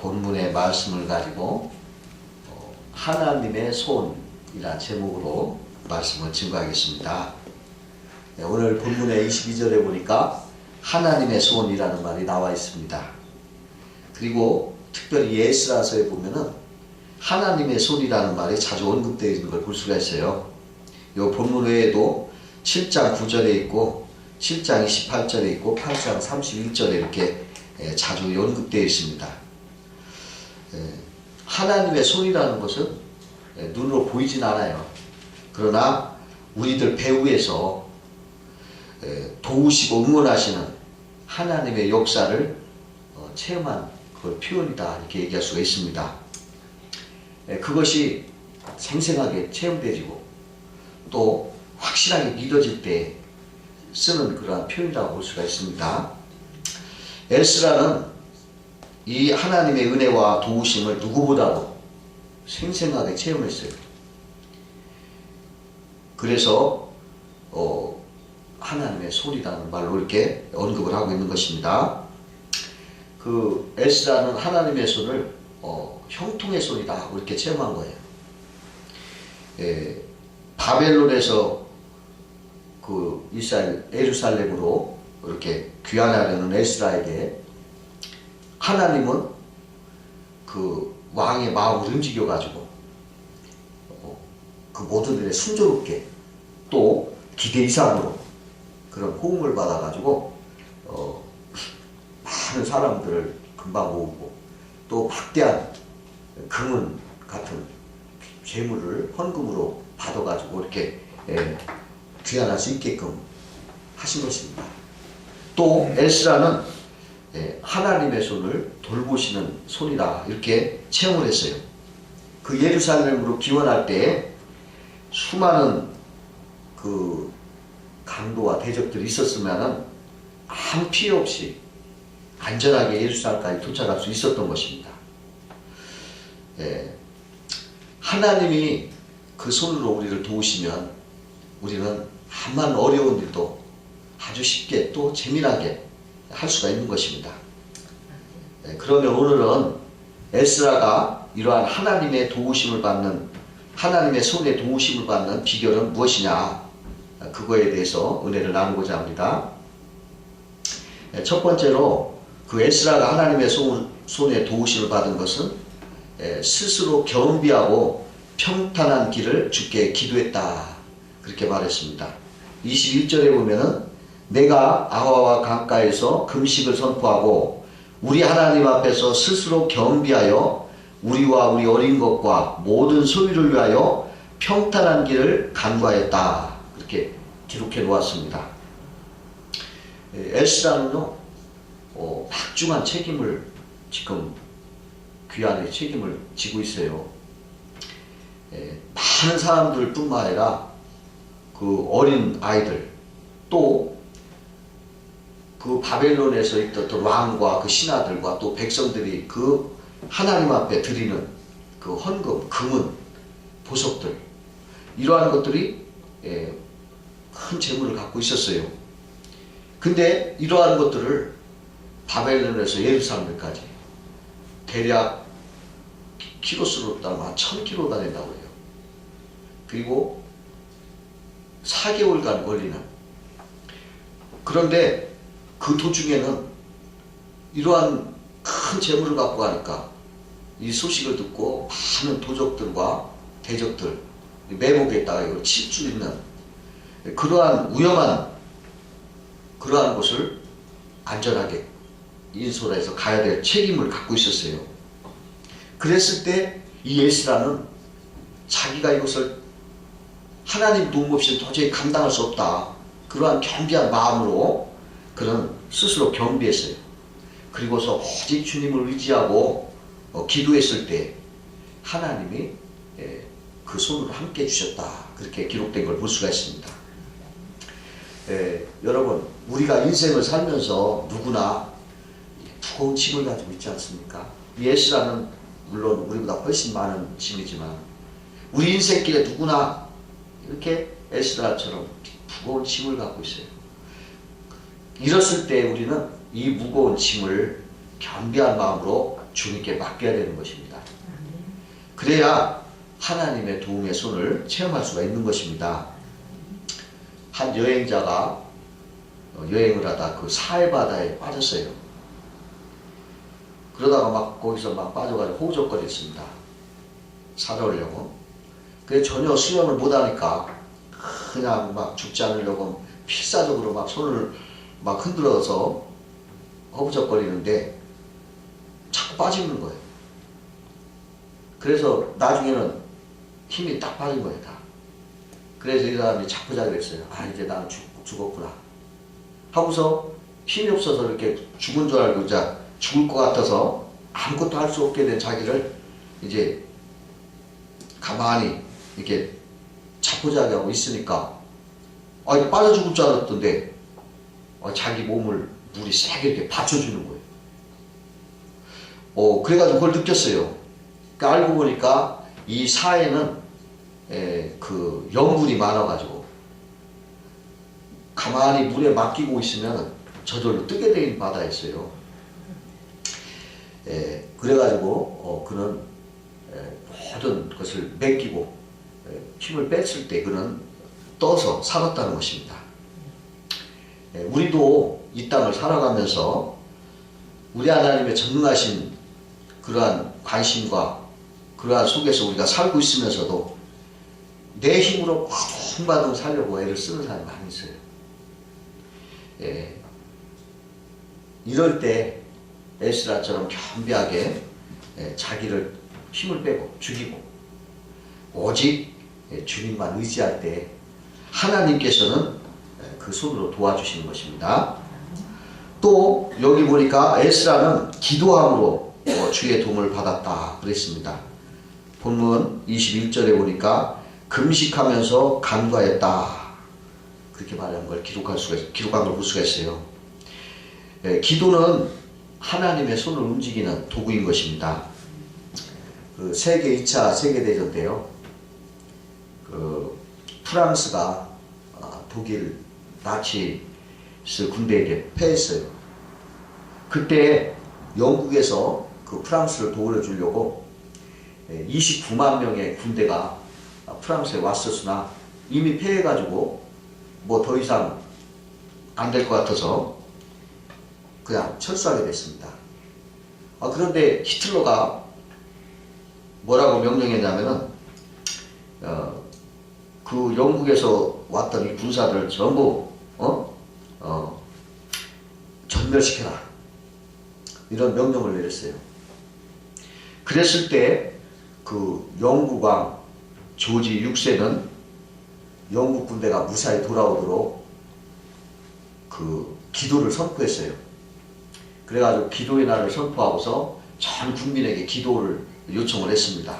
본문의 말씀을 가지고 하나님의 손이라는 제목으로 말씀을 증거하겠습니다. 오늘 본문의 22절에 보니까 하나님의 손이라는 말이 나와 있습니다. 그리고 특별히 에스라서에 보면은 하나님의 손이라는 말이 자주 언급되어 있는 걸 볼 수가 있어요. 이 본문 외에도 7장 9절에 있고 7장 28절에 있고 8장 31절에 이렇게 자주 언급되어 있습니다. 하나님의 손이라는 것은 눈으로 보이진 않아요. 그러나 우리들 배후에서 도우시고 응원하시는 하나님의 역사를 체험한 그 표현이다 이렇게 얘기할 수가 있습니다. 그것이 생생하게 체험되지고 또 확실하게 믿어질 때 쓰는 그러한 표현이라고 볼 수가 있습니다. 에스라는 이 하나님의 은혜와 도우심을 누구보다도 생생하게 체험했어요. 그래서 하나님의 손이라는 말로 이렇게 언급을 하고 있는 것입니다. 그 에스라는 하나님의 손을 형통의 손이다 이렇게 체험한 거예요. 바벨론에서 그 이스라엘 예루살렘으로 이렇게 귀환하려는 에스라에게 하나님은 그 왕의 마음을 움직여 가지고 그 모두들의 순조롭게 또 기대 이상으로 그런 호응을 받아 가지고 많은 사람들을 금방 모으고 또 막대한 금은 같은 재물을 헌금으로 받아 가지고 이렇게 귀환할 수 있게끔 하신 것입니다. 또 에스라는 하나님의 손을 돌보시는 손이다 이렇게 체험을 했어요. 그 예루살렘으로 귀환할 때 수많은 그 강도와 대적들이 있었으면은 아무 피해 없이 안전하게 예루살렘까지 도착할 수 있었던 것입니다. 하나님이 그 손으로 우리를 도우시면 우리는 암만 어려운 일도 아주 쉽게 또 재미나게 할 수가 있는 것입니다. 그러면 오늘은 에스라가 이러한 하나님의 도우심을 받는 하나님의 손에 도우심을 받는 비결은 무엇이냐 그거에 대해서 은혜를 나누고자 합니다. 첫 번째로 그 에스라가 하나님의 손에 도우심을 받은 것은 스스로 겸비하고 평탄한 길을 주께 기도했다 그렇게 말했습니다. 21절에 보면은 내가 아화와 강가에서 금식을 선포하고 우리 하나님 앞에서 스스로 겸비하여 우리와 우리 어린 것과 모든 소유를 위하여 평탄한 길을 간구하였다 이렇게 기록해 놓았습니다. 에스라는요 막중한 책임을 지금 귀환의 책임을 지고 있어요. 많은 사람들 뿐만 아니라 그 어린 아이들 또 그 바벨론에서 있던 왕과 그 신하들과 또 백성들이 그 하나님 앞에 드리는 그 헌금, 금은, 보석들 이러한 것들이 큰 재물을 갖고 있었어요. 근데 이러한 것들을 바벨론에서 예루살렘까지 대략 키로수로 따르면 1000km가 된다고 해요. 그리고 4개월간 걸리는. 그런데 그 도중에는 이러한 큰 재물을 갖고 가니까 이 소식을 듣고 많은 도적들과 대적들 매복에다가 이걸 칠 수 있는 그러한 위험한 그러한 곳을 안전하게 인솔해서 가야 될 책임을 갖고 있었어요. 그랬을 때 이 에스라는 자기가 이것을 하나님 도움 없이는 도저히 감당할 수 없다. 그러한 겸비한 마음으로 그는 스스로 겸비했어요. 그리고서 오직 주님을 의지하고 기도했을 때 하나님이 그 손으로 함께 해주셨다. 그렇게 기록된 걸 볼 수가 있습니다. 여러분 우리가 인생을 살면서 누구나 무거운 짐을 가지고 있지 않습니까? 에스라는 물론 우리보다 훨씬 많은 짐이지만 우리 인생길에 누구나 이렇게 에스라처럼 무거운 짐을 갖고 있어요. 이랬을 때 우리는 이 무거운 짐을 겸비한 마음으로 주님께 맡겨야 되는 것입니다. 그래야 하나님의 도움의 손을 체험할 수가 있는 것입니다. 한 여행자가 여행을 하다 그 사해바다에 빠졌어요. 그러다가 막 거기서 막 빠져가지고 호우적거렸습니다. 살아오려고. 그래 전혀 수영을 못하니까 그냥 막 죽지 않으려고 필사적으로 막 손을 막 흔들어서 허우적거리는데 자꾸 빠지는 거예요. 그래서 나중에는 힘이 딱 빠진 거예요, 다. 그래서 이 사람이 자꾸 자기를 했어요. 아, 이제 나는 죽었구나. 하고서 힘이 없어서 이렇게 죽은 줄 알고 이제 죽을 것 같아서 아무것도 할 수 없게 된 자기를 이제 가만히 이렇게 자포자기하고 있으니까 빠져 죽을 줄 알았던데 자기 몸을 물이 세게 이렇게 받쳐주는 거예요. 그래가지고 그걸 느꼈어요. 그러니까 알고 보니까 이 사해는 그 염분이 많아가지고 가만히 물에 맡기고 있으면 저절로 뜨게 되는 바다였어요. 그래가지고 그는 모든 것을 맡기고 힘을 뺐을 때 그는 떠서 살았다는 것입니다. 우리도 이 땅을 살아가면서 우리 하나님의 전능하신 그러한 관심과 그러한 속에서 우리가 살고 있으면서도 내 힘으로 쿵바둥 살려고 애를 쓰는 사람이 많이 있어요. 이럴 때 에스라처럼 겸비하게 자기를 힘을 빼고 죽이고 오직 주님만 의지할 때 하나님께서는 그 손으로 도와주시는 것입니다. 또 여기 보니까 에스라는 기도함으로 주의 도움을 받았다 그랬습니다. 본문 21절에 보니까 금식하면서 간구하였다 그렇게 말하는 걸 기록한 걸 볼 수가 있어요. 기도는 하나님의 손을 움직이는 도구인 것입니다. 그 세계 2차 세계대전 때요. 그 프랑스가 독일 나치스 군대에게 패했어요. 그때 영국에서 그 프랑스를 도우려주려고 29만 명의 군대가 프랑스에 왔었으나 이미 패해가지고 뭐 더 이상 안 될 것 같아서 그냥 철수하게 됐습니다. 그런데 히틀러가 뭐라고 명령했냐면은 그 영국에서 왔던 이 군사들 전부 전멸시켜라 이런 명령을 내렸어요. 그랬을 때 그 영국 왕 조지 6세는 영국 군대가 무사히 돌아오도록 그 기도를 선포했어요. 그래가지고 기도의 날을 선포하고서 전 국민에게 기도를 요청을 했습니다.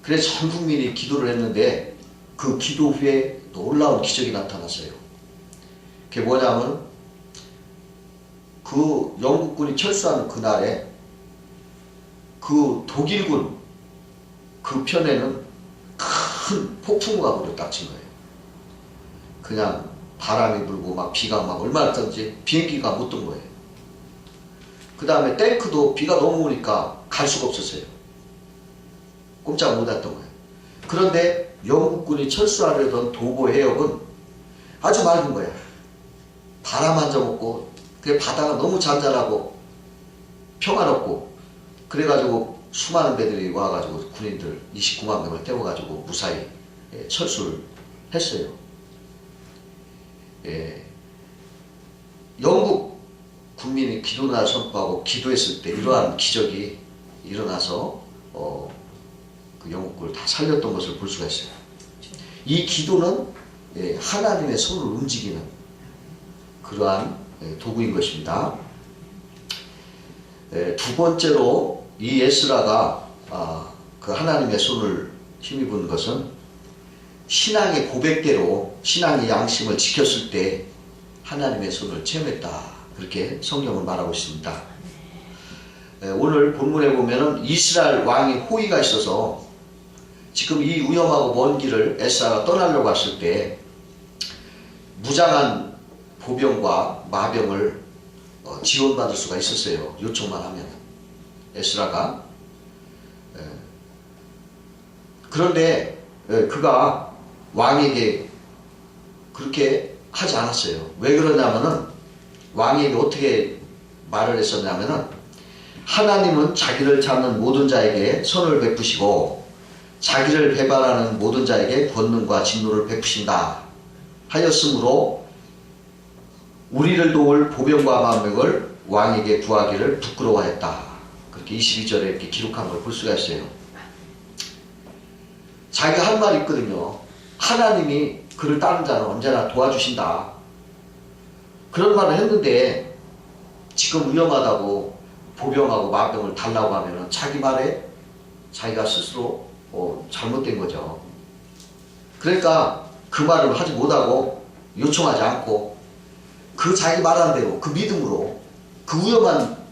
그래서 전 국민이 기도를 했는데 그 기도 후에 놀라운 기적이 나타났어요. 그게 뭐냐면 그 영국군이 철수하는 그날에 그 독일군 그 편에는 큰 폭풍우가 부려닥친 거예요. 그냥 바람이 불고 막 비가 막 얼마나 떴는지 비행기가 못 뜬 거예요. 그 다음에 탱크도 비가 너무 오니까 갈 수가 없었어요. 꼼짝 못 했던 거예요. 그런데 영국군이 철수하려던 도보 해역은 아주 맑은 거야. 바람 한 점 없고 그 바다가 너무 잔잔하고 평화롭고 그래가지고 수많은 배들이 와가지고 군인들 29만 명을 태워가지고 무사히 철수를 했어요. 영국 국민이 기도날 선포하고 기도했을 때 이러한 기적이 일어나서 그 영국군을 다 살렸던 것을 볼 수가 있어요. 이 기도는 하나님의 손을 움직이는 그러한 도구인 것입니다. 두 번째로 이 에스라가 그 하나님의 손을 힘입은 것은 신앙의 고백대로 신앙의 양심을 지켰을 때 하나님의 손을 체험했다. 그렇게 성경은 말하고 있습니다. 오늘 본문에 보면은 이스라엘 왕이 호위가 있어서 지금 이 위험하고 먼 길을 에스라가 떠나려고 했을 때 무장한 보병과 마병을 지원받을 수가 있었어요. 요청만 하면. 에스라가. 그런데 그가 왕에게 그렇게 하지 않았어요. 왜 그러냐면은 왕에게 어떻게 말을 했었냐면은 하나님은 자기를 찾는 모든 자에게 선을 베푸시고 자기를 배반하는 모든 자에게 권능과 진노를 베푸신다 하였으므로 우리를 도울 보병과 만명을 왕에게 구하기를 부끄러워했다. 그렇게 22절에 이렇게 기록한 걸 볼 수가 있어요. 자기가 한 말이 있거든요. 하나님이 그를 따른 자는 언제나 도와주신다. 그런 말을 했는데 지금 위험하다고 보병하고 마병을 달라고 하면은 자기 말에 자기가 스스로 잘못된 거죠. 그러니까 그 말을 하지 못하고 요청하지 않고 그 자기 말한 대로 그 믿음으로 그 위험한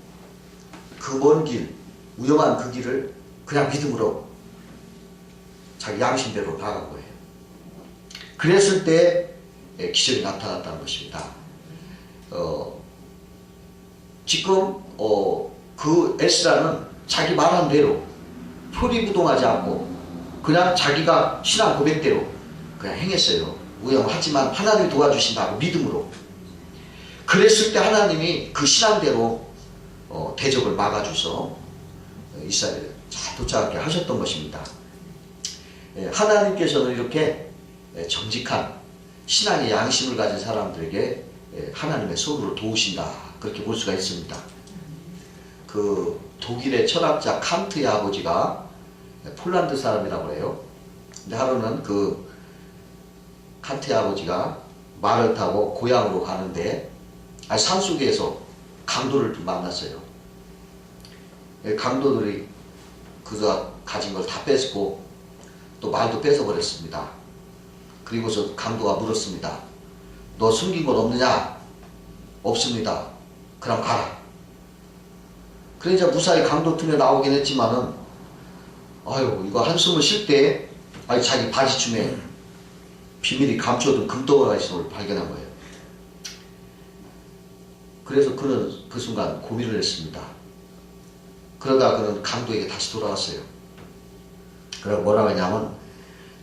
그 먼 길, 위험한 그 길을 그냥 믿음으로 자기 양심대로 나간 거예요. 그랬을 때 기적이 나타났다는 것입니다. 지금 그 에스라는 자기 말한 대로 표리부동하지 않고 그냥 자기가 신앙 고백대로 그냥 행했어요. 위험하지만 하나님이 도와주신다고 믿음으로. 그랬을 때 하나님이 그 신앙대로 대적을 막아줘서 이스라엘에 잘 도착하게 하셨던 것입니다. 하나님께서는 이렇게 정직한 신앙의 양심을 가진 사람들에게 하나님의 손으로 도우신다. 그렇게 볼 수가 있습니다. 그 독일의 철학자 칸트의 아버지가 폴란드 사람이라고 해요. 근데 하루는 그 칸트의 아버지가 말을 타고 고향으로 가는데 산속에서 강도를 만났어요. 강도들이 그가 가진 걸 다 뺏고 또 말도 뺏어버렸습니다. 그리고서 강도가 물었습니다. 너 숨긴 건 없느냐? 없습니다. 그럼 가라. 그러자 무사히 강도 틈에 나오긴 했지만은 아유 이거 한숨을 쉴 때 자기 바지춤에 비밀이 감춰둔 금덩어리가 있는 걸 발견한 거예요. 그래서 그는 그 순간 고민을 했습니다. 그러다 그는 강도에게 다시 돌아왔어요. 그러고 뭐라고 했냐면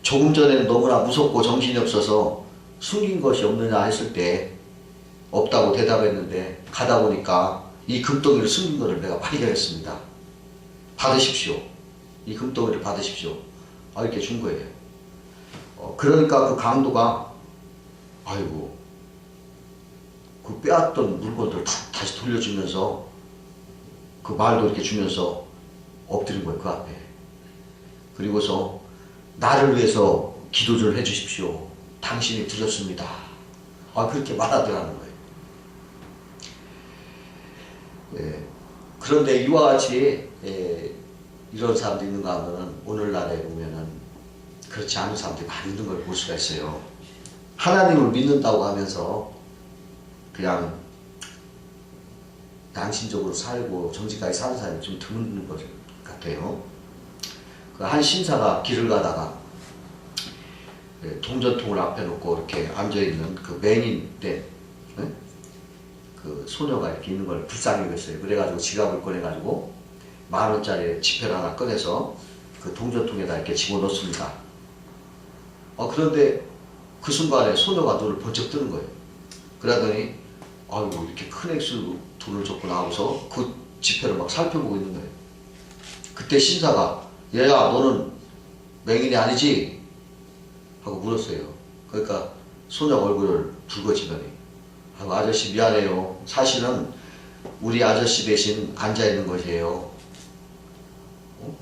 조금 전에는 너무나 무섭고 정신이 없어서 숨긴 것이 없느냐 했을 때 없다고 대답했는데 가다 보니까 이 금덩이를 숨긴 것을 내가 발견했습니다. 받으십시오. 이 금덩이를 받으십시오. 이렇게 준 거예요. 그러니까 그 강도가 아이고 그 빼앗던 물건들을 다시 돌려주면서 그 말도 이렇게 주면서 엎드린 거예요. 그 앞에. 그리고서 나를 위해서 기도 좀 해주십시오. 당신이 드렸습니다. 그렇게 말하더라는 거예요. 그런데 이와 같이 이런 사람도 있는가 하면은 오늘날에 보면은 그렇지 않은 사람들이 많이 있는 걸 볼 수가 있어요. 하나님을 믿는다고 하면서 그냥 양심적으로 살고 정직하게 사는 사람이 좀 드문 것 같아요. 그 한 신사가 길을 가다가 동전통을 앞에 놓고 이렇게 앉아있는 그 맹인된 그 소녀가 이렇게 있는 걸 불쌍히 여겼어요. 그래가지고 지갑을 꺼내가지고 10,000원짜리 지폐를 하나 꺼내서 그 동전통에다 이렇게 집어넣습니다. 그런데 그 순간에 소녀가 눈을 번쩍 뜨는 거예요. 그러더니 아이고 이렇게 큰 액수 돈을 줬구나 하고서 그 지폐를 막 살펴보고 있는 거예요. 그때 신사가 얘야 너는 맹인이 아니지? 하고 물었어요. 그러니까 소녀 얼굴을 붉어지더니 아저씨 미안해요. 사실은 우리 아저씨 대신 앉아있는 것이에요.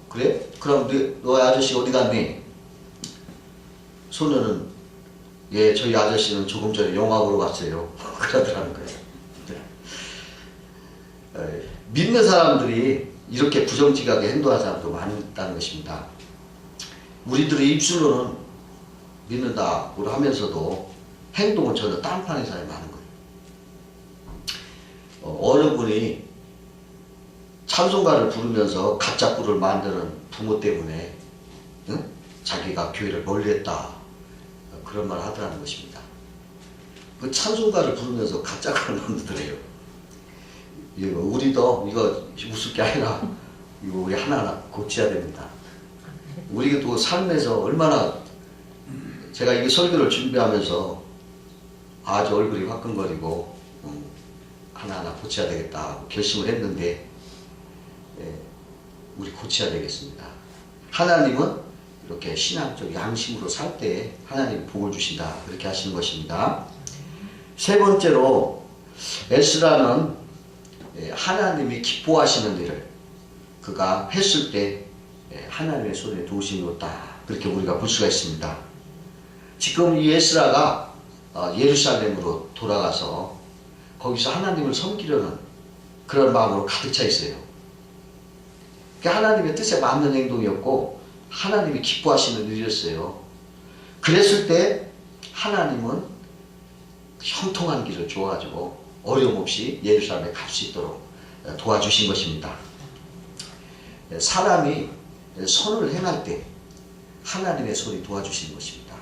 그래? 그럼 너의 아저씨 어디 갔니? 소녀는 예 저희 아저씨는 조금 전에 영화 보러 갔어요. 그러더라는 거예요. 믿는 사람들이 이렇게 부정직하게 행동하는 사람도 많다는 것입니다. 우리들의 입술로는 믿는다고 하면서도 행동은 전혀 딴판인 사람이 많은 거예요. 어느 분이 찬송가를 부르면서 가짜 꿀을 만드는 부모 때문에 자기가 교회를 멀리했다 그런 말을 하더라는 것입니다. 그 찬송가를 부르면서 가짜 꿀을 만들더래요. 우리도 이거 웃을 게 아니라 이거 우리 하나하나 고쳐야 됩니다. 우리가 또 삶에서 얼마나 제가 이 설교를 준비하면서 아주 얼굴이 화끈거리고 하나하나 고쳐야 되겠다 결심을 했는데 우리 고쳐야 되겠습니다. 하나님은 이렇게 신앙적 양심으로 살 때 하나님 복을 주신다 그렇게 하시는 것입니다. 세 번째로 에스라는 하나님이 기뻐하시는 일을 그가 했을 때 하나님의 손에 도우심이 있다 그렇게 우리가 볼 수가 있습니다. 지금 이 에스라가 예루살렘으로 돌아가서 거기서 하나님을 섬기려는 그런 마음으로 가득 차 있어요. 하나님의 뜻에 맞는 행동이었고 하나님이 기뻐하시는 일이었어요. 그랬을 때 하나님은 형통한 길을 주어가지고 어려움 없이 예루살렘에 갈 수 있도록 도와주신 것입니다. 사람이 선을 행할 때 하나님의 손이 도와주시는 것입니다.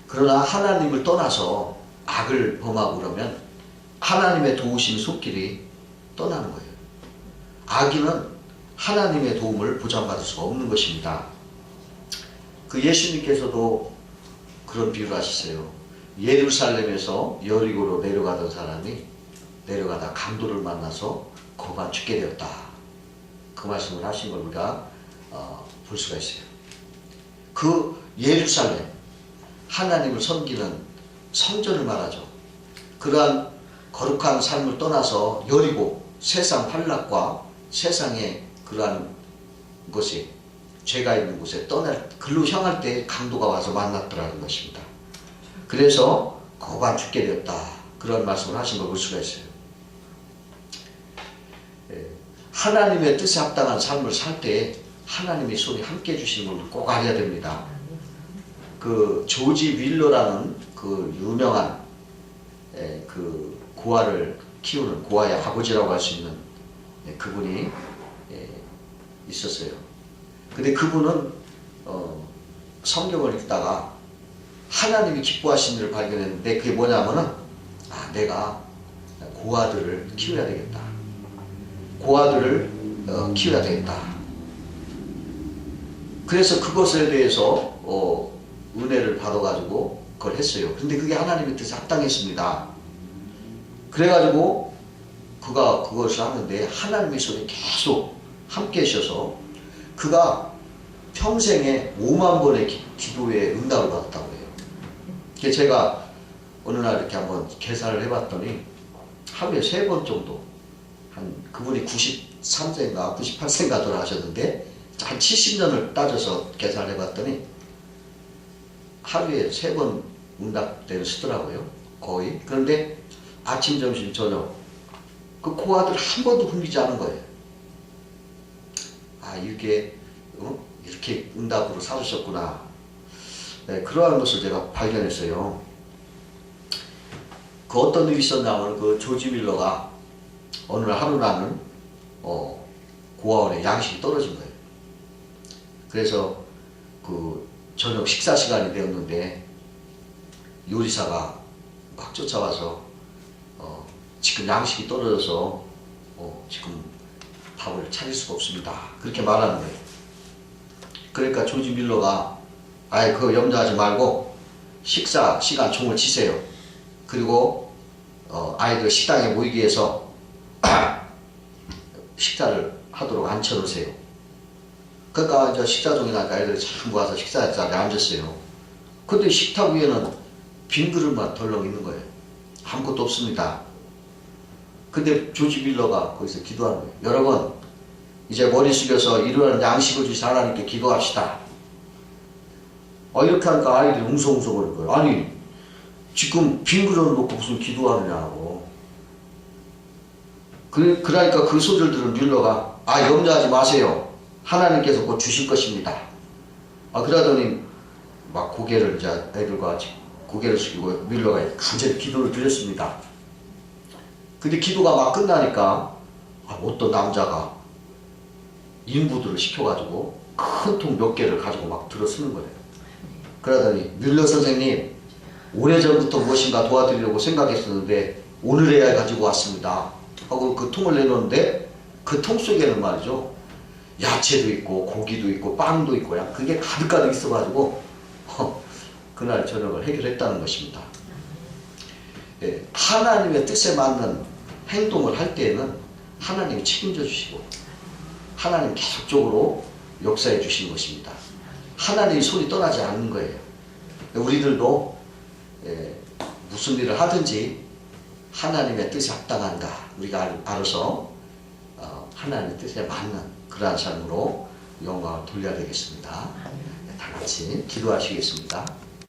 그러나 하나님을 떠나서 악을 범하고 그러면 하나님의 도우신 손길이 떠나는 거예요. 악인은 하나님의 도움을 보장받을 수가 없는 것입니다. 그 예수님께서도 그런 비유를 하셨어요. 예루살렘에서 여리고로 내려가던 사람이 내려가다 강도를 만나서 거반 죽게 되었다. 그 말씀을 하신 걸 우리가 볼 수가 있어요. 그 예루살렘, 하나님을 섬기는 성전을 말하죠. 그러한 거룩한 삶을 떠나서 여리고 세상 환락과 세상의 그러한 것이 죄가 있는 곳에 글로 향할 때 강도가 와서 만났더라는 것입니다. 그래서 거반 죽게 되었다. 그런 말씀을 하신 걸 볼 수가 있어요. 하나님의 뜻에 합당한 삶을 살 때 하나님의 손이 함께 해주시는 걸 꼭 알아야 됩니다. 그 조지 윌러라는 그 유명한 그 고아를 키우는 고아의 아버지라고 할 수 있는 그분이 있었어요. 근데 그분은 성경을 읽다가 하나님이 기뻐하시는 일을 발견했는데 그게 뭐냐면은 내가 고아들을 키워야 되겠다. 고아들을 키워야 되겠다. 그래서 그것에 대해서 은혜를 받아가지고 그걸 했어요. 근데 그게 하나님의 뜻에 합당했습니다. 그래가지고 그가 그것을 하는데 하나님의 손이 계속 함께 하셔서 그가 평생에 5만 번의 기도에 응답을 받았다고 해요. 그래서 제가 어느 날 이렇게 한번 계산을 해봤더니 하루에 3번 정도 그분이 93세인가 98세인가 돌아가셨는데 한 70년을 따져서 계산을 해봤더니 하루에 3번 응답대를 쓰더라고요. 거의. 그런데 아침, 점심, 저녁 그 고아들 한 번도 굶기지 않은 거예요. 이렇게 이렇게 응답으로 사주셨구나. 네, 그러한 것을 제가 발견했어요. 그 어떤 일이 있었냐면 그 조지 밀러가 어느 날 하루나는 고아원에 양식이 떨어진 거예요. 그래서 그 저녁 식사 시간이 되었는데 요리사가 막 쫓아와서 지금 양식이 떨어져서 지금 밥을 차릴 수가 없습니다. 그렇게 말하는 거예요. 그러니까 조지 밀러가 그거 염려하지 말고 식사 시간 종을 치세요. 그리고 아이들 식당에 모이기 위해서 식사를 하도록 앉혀놓으세요. 그러니까 이제 식사종이 나니까 아이들이 전부 와서 식사 자리에 앉았어요. 근데 식탁 위에는 빈 그릇만 덜렁 있는 거예요. 아무것도 없습니다. 근데 조지 밀러가 거기서 기도하는 거예요. 여러분, 이제 머리 숙여서 이러한 양식을 주신 하나님께 기도합시다. 이렇게 하니까 아이들이 웅성웅성거리는 거예요. 아니, 지금 빈 그릇을 놓고 무슨 기도하느냐고. 그러니까 그 소리를 들은 밀러가 염려하지 마세요. 하나님께서 곧 주실 것입니다. 그러더니 막 고개를 이제 애들과 고개를 숙이고 밀러가 간절히 기도를 드렸습니다. 근데 기도가 막 끝나니까 어떤 남자가 인부들을 시켜가지고 큰 통 몇 개를 가지고 막 들어 쓰는 거예요. 그러더니 밀러 선생님, 오래전부터 무엇인가 도와드리려고 생각했었는데 오늘에야 가지고 왔습니다 하고 그 통을 내놓는데 그 통 속에는 말이죠, 야채도 있고 고기도 있고 빵도 있고 그냥 그게 가득가득 있어가지고 그날 저녁을 해결했다는 것입니다. 예, 하나님의 뜻에 맞는 행동을 할 때에는 하나님이 책임져 주시고 하나님 계속적으로 역사해 주시는 것입니다. 하나님의 손이 떠나지 않는 거예요. 우리들도 무슨 일을 하든지 하나님의 뜻에 합당한가 우리가 알아서 하나님의 뜻에 맞는 그러한 삶으로 영광을 돌려야 되겠습니다. 다 같이 기도하시겠습니다.